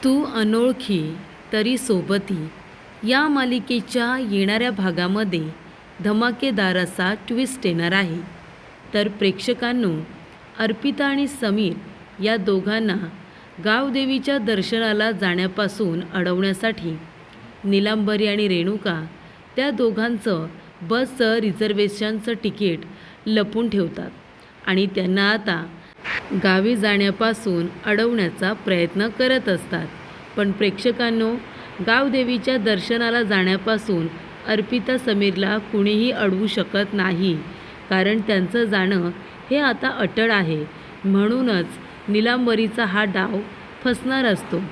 तू अनोळखी तरी सोबती या मालिकेच्या येणाऱ्या भागामध्ये धमाकेदार असा ट्विस्ट येणार आहे. तर प्रेक्षकांनो, अर्पिता आणि समीर या दोघांना गावदेवीच्या दर्शनाला जाण्यापासून अडवण्यासाठी नीलांबरी आणि रेणुका त्या दोघांचं बसचं रिझर्वेशनचं तिकीट लपवून ठेवतात आणि त्यांना आता गावी जाण्यापासून अडवण्याचा प्रयत्न करत असतात. पण प्रेक्षकांनो, गावदेवीच्या दर्शनाला जाण्यापासून अर्पिता समीरला कुणीही अडवू शकत नाही, कारण त्यांचं जाणं हे आता अटळ आहे. म्हणूनच नीलांबरीचा हा डाव फसणार असतो.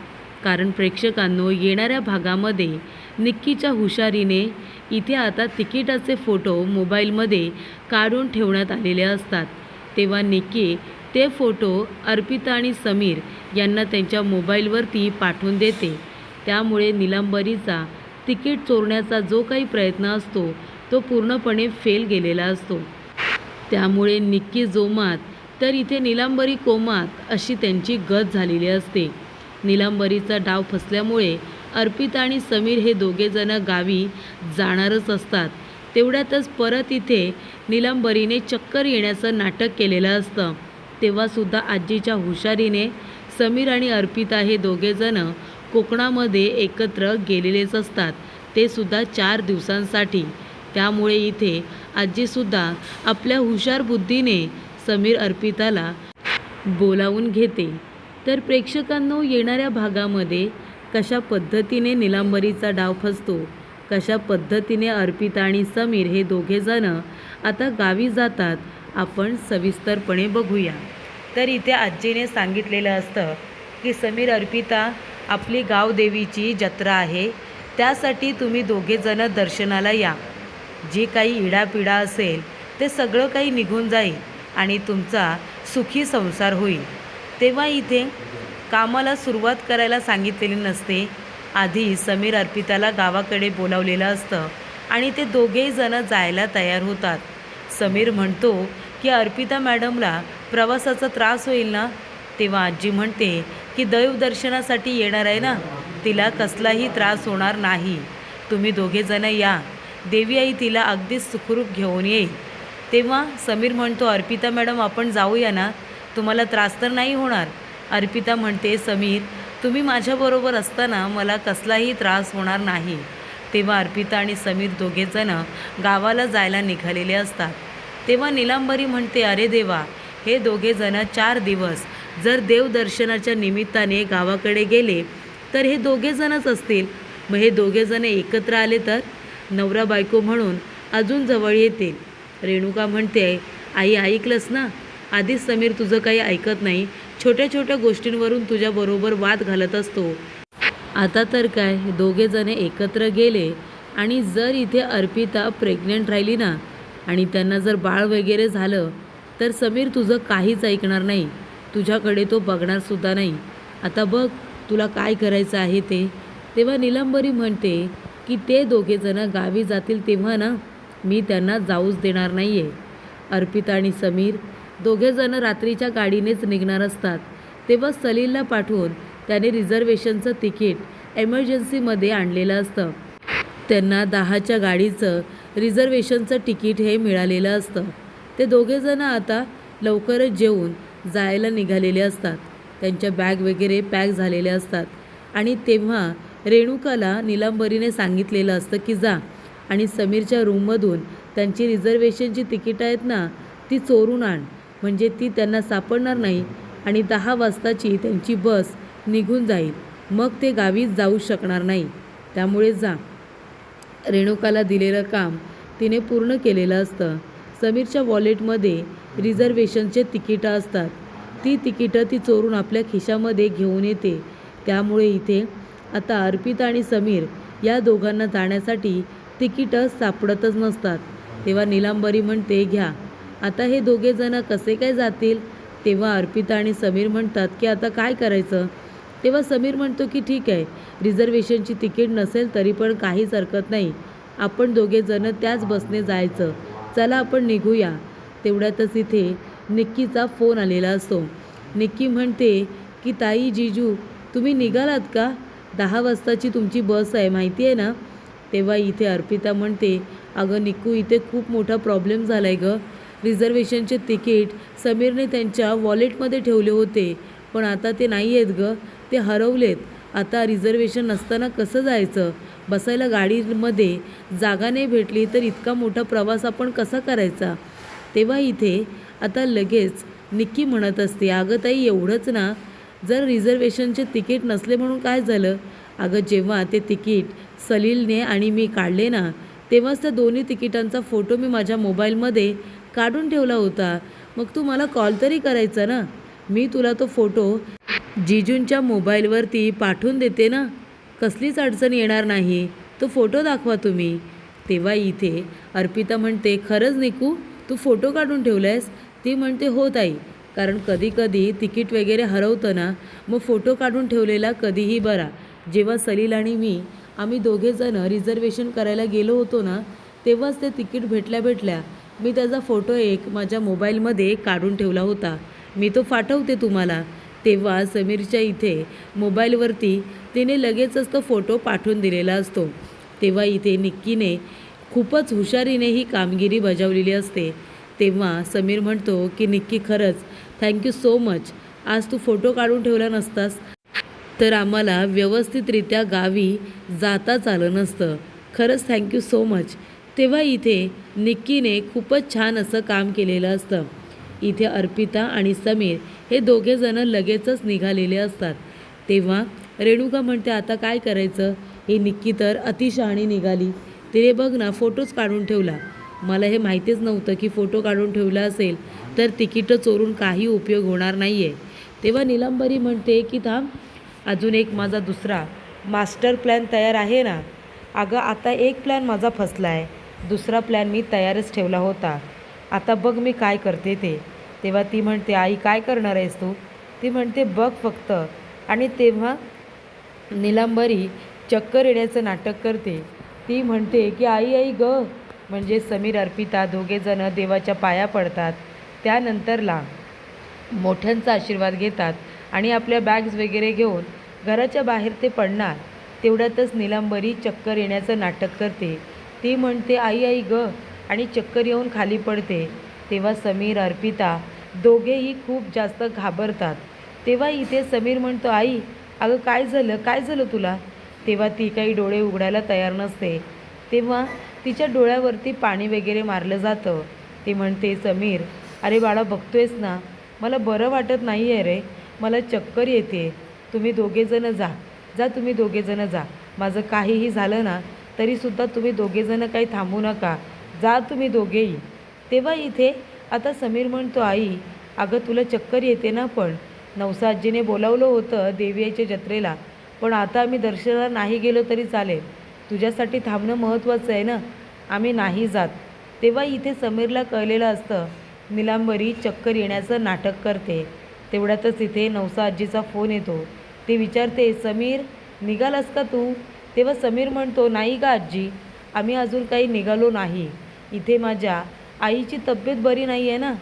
कारण प्रेक्षकांनो, येणाऱ्या भागामध्ये निक्कीच्या हुशारीने इथे आता तिकिटाचे फोटो मोबाईलमध्ये काढून ठेवण्यात आलेले असतात. तेव्हा निक्की ते फोटो अर्पिता आणि समीर यांना त्यांच्या मोबाईलवरती पाठवून देते. त्यामुळे नीलांबरीचा तिकीट चोरण्याचा जो काही प्रयत्न असतो तो पूर्णपणे फेल गेलेला असतो. त्यामुळे निक्की जोमात तर इथे नीलांबरी कोमात अशी त्यांची गत झालेली असते. नीलांबरीचा डाव फसल्यामुळे अर्पिता आणि समीर हे दोघेजण गावी जाणारच असतात. तेवढ्यातच परत इथे नीलांबरीने चक्कर येण्याचं नाटक केलेलं असतं. तेव्हासुद्धा आजीच्या हुशारीने समीर आणि अर्पिता हे दोघेजण कोकणामध्ये एकत्र गेलेलेच असतात, ते सुद्धा 4 दिवसांसाठी. त्यामुळे इथे आजीसुद्धा आपल्या हुशार बुद्धीने समीर अर्पिताला बोलावून घेते. तर प्रेक्षकांनो, येणाऱ्या भागामध्ये कशा पद्धतीने नीलांबरीचा डाव फसतो, कशा पद्धतीने अर्पिता आणि समीर हे दोघेजण आता गावी जातात, आपण सविस्तरपणे बघूया. तर इथे आजीने सांगितलेलं असतं की समीर, अर्पिता, आपली गावदेवीची जत्रा आहे, त्यासाठी तुम्ही दोघेजण दर्शनाला या. जी काही इडापिडा असेल ते सगळं काही निघून जाईल आणि तुमचा सुखी संसार होईल. तेव्हा इथे कामाला सुरुवात करायला सांगितलेली नसते. आधी समीर अर्पिताला गावाकडे बोलावलेलं असतं आणि ते दोघेही जण जायला तयार होतात. समीर म्हणतो की अर्पिता मॅडमला प्रवासाचा त्रास होईल ना. तेव्हा आजी म्हणते की देवदर्शनासाठी येणार आहे ना, तिला कसलाही त्रास होणार नाही. तुम्ही दोघेजण या, देवी आई तिला अगदीच सुखरूप घेऊन येईल. तेव्हा समीर म्हणतो, अर्पिता मॅडम, आपण जाऊया ना, तुम्हाला त्रास तर नाही होणार. अर्पिता म्हणते, समीर, तुम्ही माझ्याबरोबर असताना मला कसलाही त्रास होणार नाही. तेव्हा अर्पिता आणि समीर दोघेजण गावाला जायला निघालेले असतात. तेव्हा नीलांबरी म्हणते, अरे देवा, हे दोघेजण 4 दिवस जर देवदर्शनाच्या निमित्ताने गावाकडे गेले तर हे दोघेजणच असतील. मग हे दोघेजण एकत्र आले तर नवरा बायको म्हणून अजून जवळ येतील. रेणुका म्हणते, आई ऐकलंस ना, आधीच समीर तुझं काही ऐकत नाही, छोट्या छोट्या गोष्टींवरून तुझ्याबरोबर वाद घालत असतो. आता तर काय, दोघेजण एकत्र गेले आणि जर इथे अर्पिता प्रेग्नंट राहिली ना आणि त्यांना जर बाळ वगैरे झालं तर समीर तुझं काहीच ऐकणार नाही, तुझ्याकडे तो बघणारसुद्धा नाही. आता बघ तुला काय करायचं आहे ते. तेव्हा नीलांबरी म्हणते की ते दोघेजण गावी जातील तेव्हा ना मी त्यांना जाऊच देणार नाही आहे. अर्पिता आणि समीर दोघेजण रात्रीच्या गाडीनेच निघणार असतात. तेव्हा सलीलला पाठवून त्याने रिझर्वेशनचं तिकीट एमर्जन्सीमध्ये आणलेलं असतं. त्यांना 10च्या गाडीचं रिझर्वेशनचं तिकीट हे मिळालेलं असतं. ते दोघेजण आता लवकरच जेवून जायला निघालेले असतात. त्यांच्या बॅग वगैरे पॅक झालेल्या असतात आणि तेव्हा रेणुकाला नीलांबरीने सांगितलेलं असतं की जा आणि समीरच्या रूममधून त्यांची रिझर्वेशनची तिकीट आहेत ना ती चोरून आण, म्हणजे ती त्यांना सापडणार नाही आणि 10 वाजताची त्यांची बस निघून जाईल, मग ते गावीच जाऊ शकणार नाही. त्यामुळे जा. रेणुकाला दिलेलं काम तिने पूर्ण केलेलं असतं. समीरच्या वॉलेटमध्ये रिझर्वेशनचे तिकीटं असतात. ती तिकीटं ती चोरून आपल्या खिशामध्ये घेऊन येते. त्यामुळे इथे आता अर्पिता आणि समीर या दोघांना जाण्यासाठी तिकीटं सापडतच नसतात. तेव्हा नीलांबरी म्हणते, घ्या, आता हे दोघेजण कसे काय जातील. तेव्हा अर्पिता आणि समीर म्हणतात की आता काय करायचं. तेव्हा समीर म्हणतो की ठीक आहे, रिझर्वेशनची तिकीट नसेल तरी पण काहीच हरकत नाही, आपण दोघेजण त्याच बसने जायचं, चला आपण निघूया. तेवढ्यातच इथे निक्कीचा फोन आलेला असतो. निक्की म्हणते की ताई, जीजू, तुम्ही निघालात का? 10 वाजताची तुमची बस आहे माहिती आहे ना? तेव्हा इथे अर्पिता म्हणते, अगं निक्कू इथे खूप मोठा प्रॉब्लेम झाला आहे गं. रिझर्वेशनचे तिकीट समीरने त्यांच्या वॉलेटमध्ये ठेवले होते, पण आता ते नाही आहेत गं, ते हरवलेत. आता रिझर्वेशन नसताना कसं जायचं? बसायला गाडीमध्ये जागा नाही भेटली तर इतका मोठा प्रवास आपण कसा करायचा? तेव्हा इथे आता लगेच निक्की म्हणत असते, अगं ताई एवढंच ना, जर रिझर्वेशनचे तिकीट नसले म्हणून काय झालं? अगं जेव्हा ते तिकीट सलीलने आणि मी काढले ना, तेव्हाच त्या दोन्ही तिकिटांचा फोटो मी माझ्या मोबाईलमध्ये काढून ठेवला होता. मग तू मला कॉल तरी करायचा ना. मी तुला तो फोटो जिजूंच्या मोबाईलवरती पाठवून देते ना. कसलीच अडचण येणार नाही. तो फोटो दाखवा तुम्ही. तेव्हा इथे अर्पिता म्हणते, खरंच निकू तू फोटो काढून ठेवला आहेस? ती म्हणते, हो ताई, कारण कधी कधी तिकीट वगैरे हरवतं ना, मग फोटो काढून ठेवलेला कधीही बरा. जेव्हा सलील आणि मी आम्ही दोघेजणं रिझर्वेशन करायला गेलो होतो ना, तेव्हाच ते तिकीट भेटल्या मी त्याचा फोटो एक माझ्या मोबाईलमध्ये काढून ठेवला होता. मी तो पाठवते तुम्हाला. तेव्हा समीरच्या इथे मोबाईलवरती तिने लगेचच तो फोटो पाठवून दिलेला असतो. तेव्हा इथे निक्कीने खूपच हुशारीने ही कामगिरी बजावलेली असते. तेव्हा समीर म्हणतो की निक्की खरंच थँक्यू सो मच. आज तू फोटो काढून ठेवला नसतास तर आम्हाला व्यवस्थितरित्या गावी जाताच आलं नसतं. खरंच थँक्यू सो मच. तेव्हा इथे निक्कीने खूपच छान असं काम केलेलं असतं. इथे अर्पिता आणि समीर हे दोघेजणं लगेचच निघालेले असतात. तेव्हा रेणुका म्हणते, आता काय करायचं? ही निक्की तर अतिशहाणी निघाली. तिने बघ ना फोटोच काढून ठेवला. मला हे माहितीच नव्हतं की फोटो काढून ठेवला असेल तर तिकीटं चोरून काही उपयोग होणार नाही आहे. तेव्हा नीलांबरी म्हणते की थांब, अजून एक माझा दुसरा मास्टर प्लॅन तयार आहे ना. अगं आता एक प्लॅन माझा फसला आहे, दुसरा प्लॅन मी तयारच ठेवला होता. आता बघ मी काय करते ते. तेव्हा ती म्हणते, आई काय करणार आहेस तू? ती म्हणते, बघ फक्त. आणि तेव्हा नीलांबरी चक्कर येण्याचं नाटक करते. ती म्हणते की आई आई ग. म्हणजे समीर अर्पिता दोघेजणं देवाच्या पाया पडतात. त्यानंतरला मोठ्यांचा आशीर्वाद घेतात आणि आपल्या बॅग्स वगैरे घेऊन घराच्या बाहेर ते पडणार. तेवढ्यातच नीलांबरी चक्कर येण्याचं नाटक करते. ती म्हणते, आई आई ग, आणि चक्कर येऊन खाली पडते. तेव्हा समीर अर्पिता दोघेही खूप जास्त घाबरतात. तेव्हा इथे समीर म्हणतो, आई अगं काय झालं तुला? तेव्हा ती काही डोळे उघडायला तयार नसते. तेव्हा तिच्या डोळ्यावरती पाणी वगैरे मारलं जातं. ती म्हणते, समीर अरे बाळा बघतोयस ना, मला बरं वाटत नाही आहे रे, मला चक्कर येते. तुम्ही दोघेजणं जा तुम्ही दोघेजणं जा. माझं काहीही झालं ना तरीसुद्धा तुम्ही दोघेजणं काही थांबू नका, जा तुम्ही दोघेही. तेव्हा इथे आता समीर म्हणतो, आई अगं तुला चक्कर येते ना, पण नवसा आजीने बोलावलं होतं देवी आईच्या जत्रेला, पण आता आम्ही दर्शनाला नाही गेलो तरी चालेल, तुझ्यासाठी थांबणं महत्त्वाचं आहे ना, आम्ही नाही जात. तेव्हा इथे समीरला कळलेलं असतं नीलांबरी चक्कर येण्याचं नाटक करते. तेवढ्यातच इथे नवसा आजीचा फोन येतो. ते विचारते, समीर निघालास का तू? तेव्हा समीर म्हणतो, नाही का आजी, आम्ही अजून काही निघालो नाही. इथे माझ्या आईची तब्येत बरी नाही आहे ना,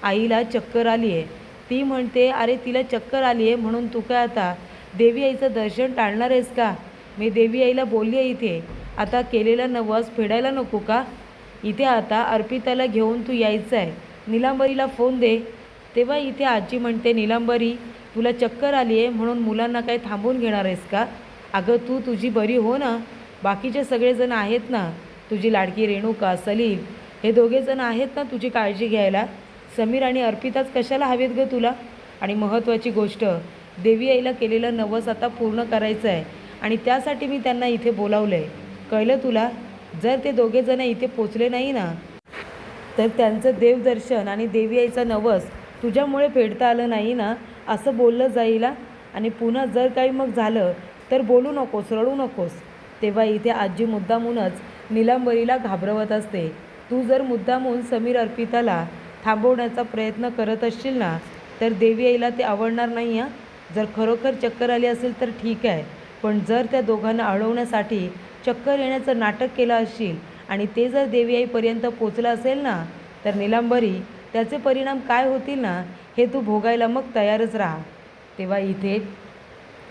आईला चक्कर आली आहे. ती म्हणते, अरे तिला चक्कर आली आहे म्हणून तू काय आता देवी आईचं दर्शन टाळणार आहेस का? मी देवी आईला बोलली आहे इथे आता केलेला नवस फेडायला नको का? इथे आता अर्पिताला घेऊन तू यायचं आहे, नीलांबरीला फोन दे. तेव्हा इथे आजी म्हणते, नीलांबरी तुला चक्कर आली आहे म्हणून मुलांना काय थांबवून घेणार आहेस का? अगं तू तुझी बरी हो ना, बाकीचे सगळेजण आहेत ना, तुझी लाडकी रेणुका, सलील हे दोघेजण आहेत ना तुझी काळजी घ्यायला. समीर आणि अर्पिताच कशाला हवेत गं तुला? आणि महत्त्वाची गोष्ट, देवी आईला केलेलं नवस आता पूर्ण करायचं आहे आणि त्यासाठी मी त्यांना इथे बोलावलं आहे, कळलं तुला? जर ते दोघेजण इथे पोचले नाही ना तर त्यांचं देवदर्शन आणि देवी आईचा नवस तुझ्यामुळे फेडता आलं नाही ना असं बोललं जाईल. आणि पुन्हा जर काही मग झालं तर बोलू नकोस, रडू नकोस. तेव्हा इथे आजी मुद्दामूनच नीलांबरीला घाबरवत असते. तू जर मुद्दामून समीर अर्पिताला थांबवण्याचा प्रयत्न करत असशील ना तर देवी आईला ते आवडणार नाही. जर खरोखर चक्कर आली असेल तर ठीक आहे, पण जर त्या दोघांना अडवण्यासाठी चक्कर येण्याचं नाटक केलं असशील आणि ते जर देवी आईपर्यंत पोचलं असेल ना तर नीलांबरी त्याचे परिणाम काय होतील ना हे तू भोगायला मग तयारच राहा. तेव्हा इथे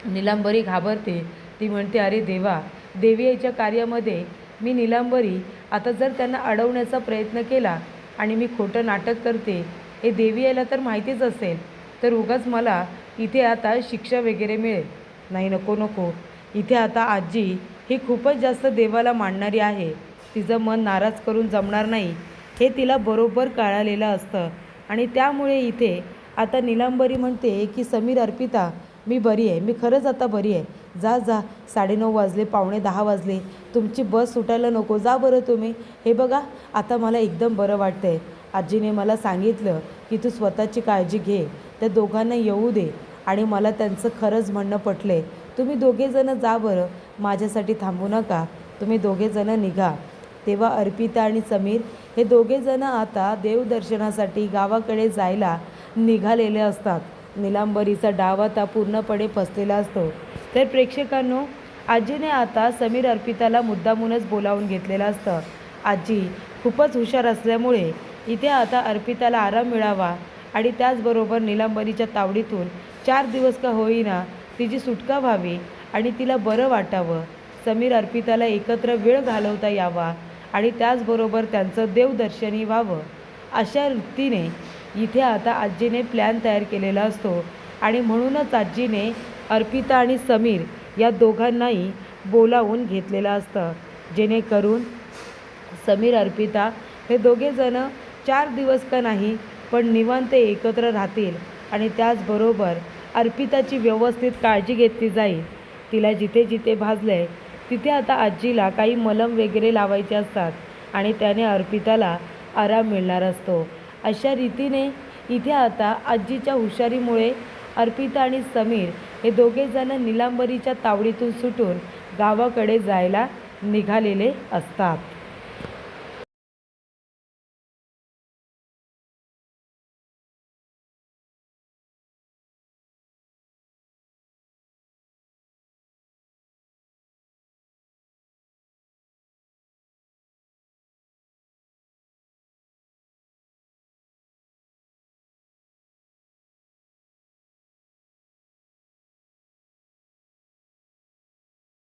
नीलांबरी घाबरते. ती म्हणते, अरे देवा, देवी याच्या कार्यामध्ये मी नीलांबरी आता जर त्यांना अडवण्याचा प्रयत्न केला आणि मी खोटं नाटक करते, हे देवी यायला तर माहितीच असेल, तर उगाच मला इथे आता शिक्षा वगैरे मिळेल. नाही, नको नको. इथे आता आजी ही खूपच जास्त देवाला मानणारी आहे. तिचं मन नाराज करून जमणार नाही हे तिला बरोबर कळालेलं असतं. आणि त्यामुळे इथे आता नीलांबरी म्हणते की समीर, अर्पिता, मी बरी आहे, मी खरंच आता बरी आहे. जा जा, 9:30 वाजले, 9:45 वाजले, तुमची बस सुटायला नको, जा बरं तुम्ही. हे बघा, आता मला एकदम बरं वाटतं आहे. आजीने मला सांगितलं की तू स्वतःची काळजी घे, त्या दोघांना येऊ दे. आणि मला त्यांचं खरंच म्हणणं पटलं आहे. तुम्ही दोघेजणं जा बरं, माझ्यासाठी थांबू नका, तुम्ही दोघेजणं निघा. तेव्हा अर्पिता आणि समीर हे दोघेजणं आता देवदर्शनासाठी गावाकडे जायला निघालेले असतात. नीलांबरीचा डाव आता पूर्णपणे फसलेला असतो. तर प्रेक्षकांनो, आजीने आता समीर अर्पिताला मुद्दामूनच बोलावून घेतलेलं असतं. आजी खूपच हुशार असल्यामुळे इथे आता अर्पिताला आराम मिळावा आणि त्याचबरोबर नीलांबरीच्या तावडीतून 4 दिवस का होईना तिची सुटका व्हावी आणि तिला बरं वाटावं. समीर अर्पिताला एकत्र वेळ घालवता यावा आणि त्याचबरोबर त्यांचं देवदर्शनही व्हावं, अशा रीतीने इथे आता आजीने प्लॅन तयार केलेला असतो. आणि म्हणूनच आजीने अर्पिता आणि समीर या दोघांनाही बोलावून घेतलेलं असतं, जेणेकरून समीर अर्पिता हे दोघेजणं 4 दिवस का नाही पण निवांत एकत्र राहतील. आणि त्याचबरोबर अर्पिताची व्यवस्थित काळजी घेतली जाईल. तिला जिथे जिथे भाजलंय तिथे आता आजीला काही मलम वगैरे लावायचे असतात आणि त्याने अर्पिताला आराम मिळणार असतो. अशा रीतीने इथे आता आजीच्या हुशारीमुळे अर्पिता आणि समीर हे दोघेजणं नीलांबरीच्या तावडीतून सुटून गावाकडे जायला निघालेले असतात.